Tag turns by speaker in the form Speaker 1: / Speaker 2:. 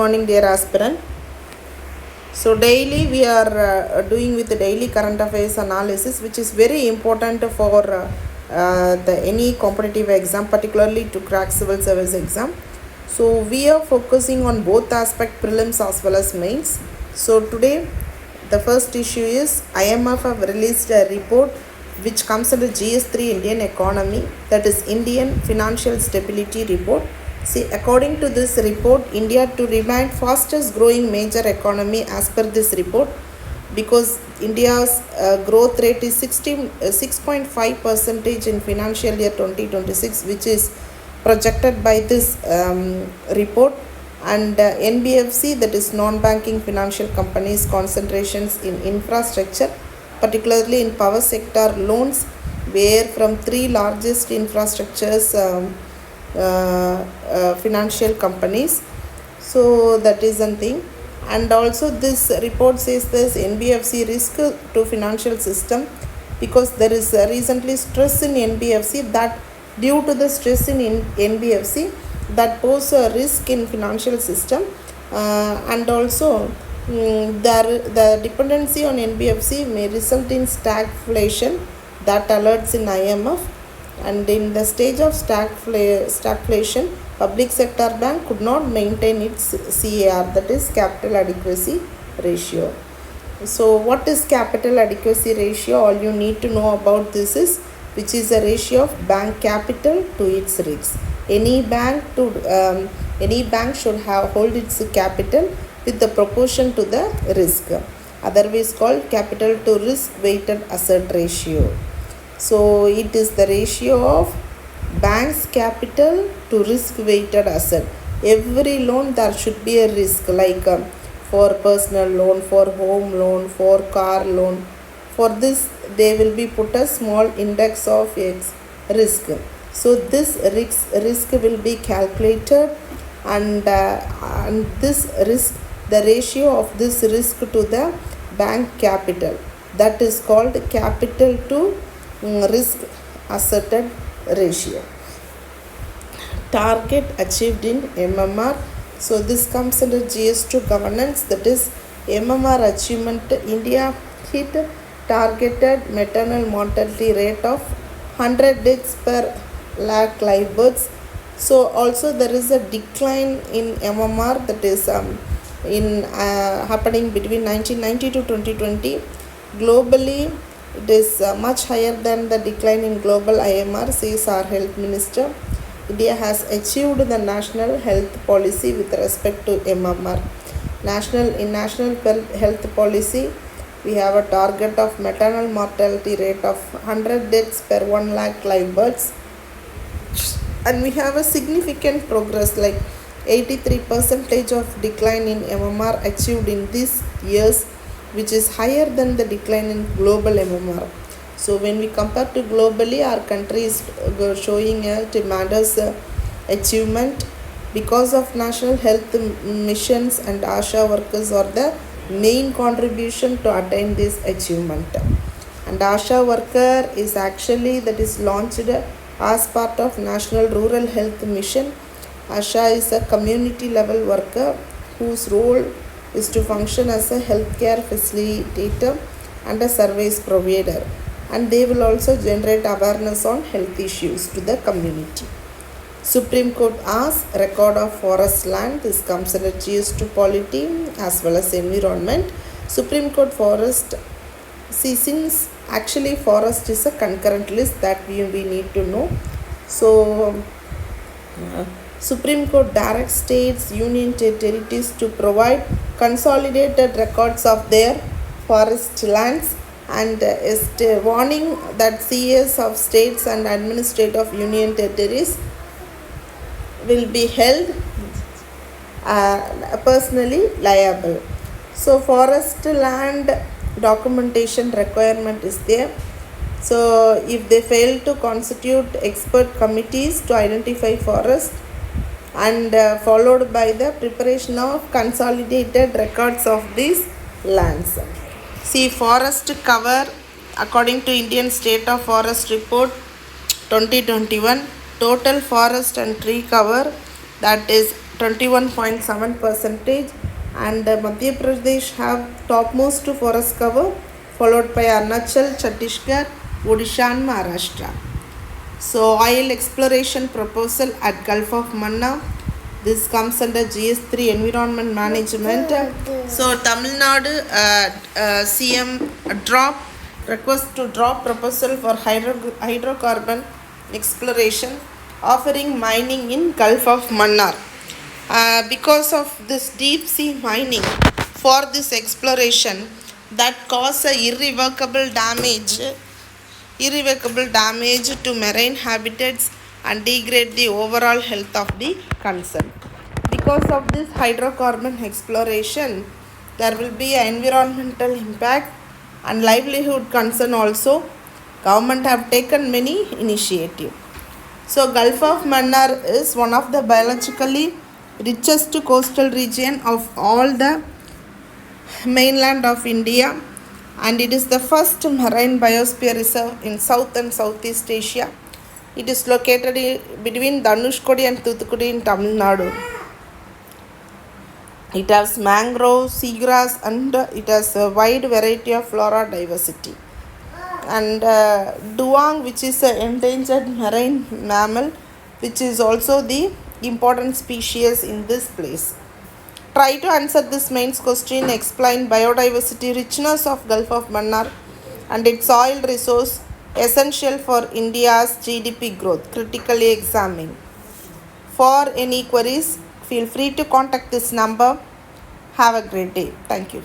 Speaker 1: morning, dear aspirant. So daily we are doing with the daily current affairs analysis, which is very important for any competitive exam, particularly to crack civil service exam. So we are focusing on both aspect, prelims as well as mains. So today the first issue is IMF have released a report which comes under GS3 Indian economy, that is Indian Financial Stability Report. See, according to this report, India to remain fastest growing major economy as per this report, because India's growth rate is 6.5% in financial year 2026, which is projected by this report. And NBFC, that is non-banking financial companies, concentrations in infrastructure, particularly in power sector loans, where from three largest infrastructures financial companies. So that is one thing. And also this report says this NBFC risk to financial system, because there is recently stress in NBFC, that due to the stress in NBFC that pose a risk in financial system, and also the dependency on NBFC may result in stagflation, that alerts in IMF. And in the stage of stagflation, public sector bank could not maintain its CAR, that is capital adequacy ratio. So what is capital adequacy ratio? All you need to know about this is, which is a ratio of bank capital to its risks. Any bank should hold its capital with the proportion to the risk, otherwise called capital to risk weighted asset ratio. So it is the ratio of bank's capital to risk weighted asset. Every loan there should be a risk, like for personal loan, for home loan, for car loan. For this they will be put a small index of X risk. So this risk will be calculated, and this risk, the ratio of this risk to the bank capital, that is called capital to risk asserted ratio. Target achieved in MMR. So this comes under GS2 governance, that is MMR achievement. India hit targeted maternal mortality rate of 100 deaths per lakh live births. So also there is a decline in MMR, that is happening between 1990 to 2020. Globally it is much higher than the decline in global IMR, says our health minister. India has achieved the national health policy with respect to MMR. In national health policy, we have a target of maternal mortality rate of 100 deaths per 1 lakh live births, and we have a significant progress, like 83% of decline in MMR achieved in these years, which is higher than the decline in global MMR. So when we compare to globally, our country is showing a tremendous achievement because of national health missions, and ASHA workers are the main contribution to attain this achievement. And ASHA worker is actually, that is launched as part of National Rural Health Mission. ASHA is a community level worker whose role is to function as a healthcare facilitator and a service provider, and they will also generate awareness on health issues to the community. Supreme Court asks record of forest land. This comes under GS2 polity as well as environment. Supreme Court forest, see, since actually forest is a concurrent list, that we need to know. So Supreme Court directs states, union territories to provide consolidated records of their forest lands, and is warning that CAs of states and administrative union territories will be held personally liable. So forest land documentation requirement is there. So if they fail to constitute expert committees to identify forest, and followed by the preparation of consolidated records of these lands. See, forest cover, according to Indian State of Forest Report 2021, total forest and tree cover, that is 21.7%, and Madhya Pradesh have topmost forest cover, followed by Arunachal, Chhattisgarh, Odisha and Maharashtra. So oil exploration proposal at Gulf of Mannar, this comes under GS3 environment management. So Tamil Nadu CM request to drop proposal for hydrocarbon exploration offering mining in Gulf of Mannar. Because of this deep sea mining for this exploration that cause a irrevocable damage to marine habitats and degrade the overall health of the concern. Because of this hydrocarbon exploration, there will be an environmental impact and livelihood concern also. Government have taken many initiatives. So Gulf of Mannar is one of the biologically richest coastal region of all the mainland of India, and it is the first marine biosphere reserve in South and Southeast Asia. It is located between Dhanushkodi and Thoothukudi in Tamil Nadu. It has mangrove, seagrass, and it has a wide variety of flora diversity. And duang, which is an endangered marine mammal, which is also the important species in this place. Try to answer this mains question. Explain biodiversity richness of Gulf of Mannar and its oil resource essential for India's GDP growth. Critically examine. For any queries, feel free to contact this number. Have a great day. Thank you.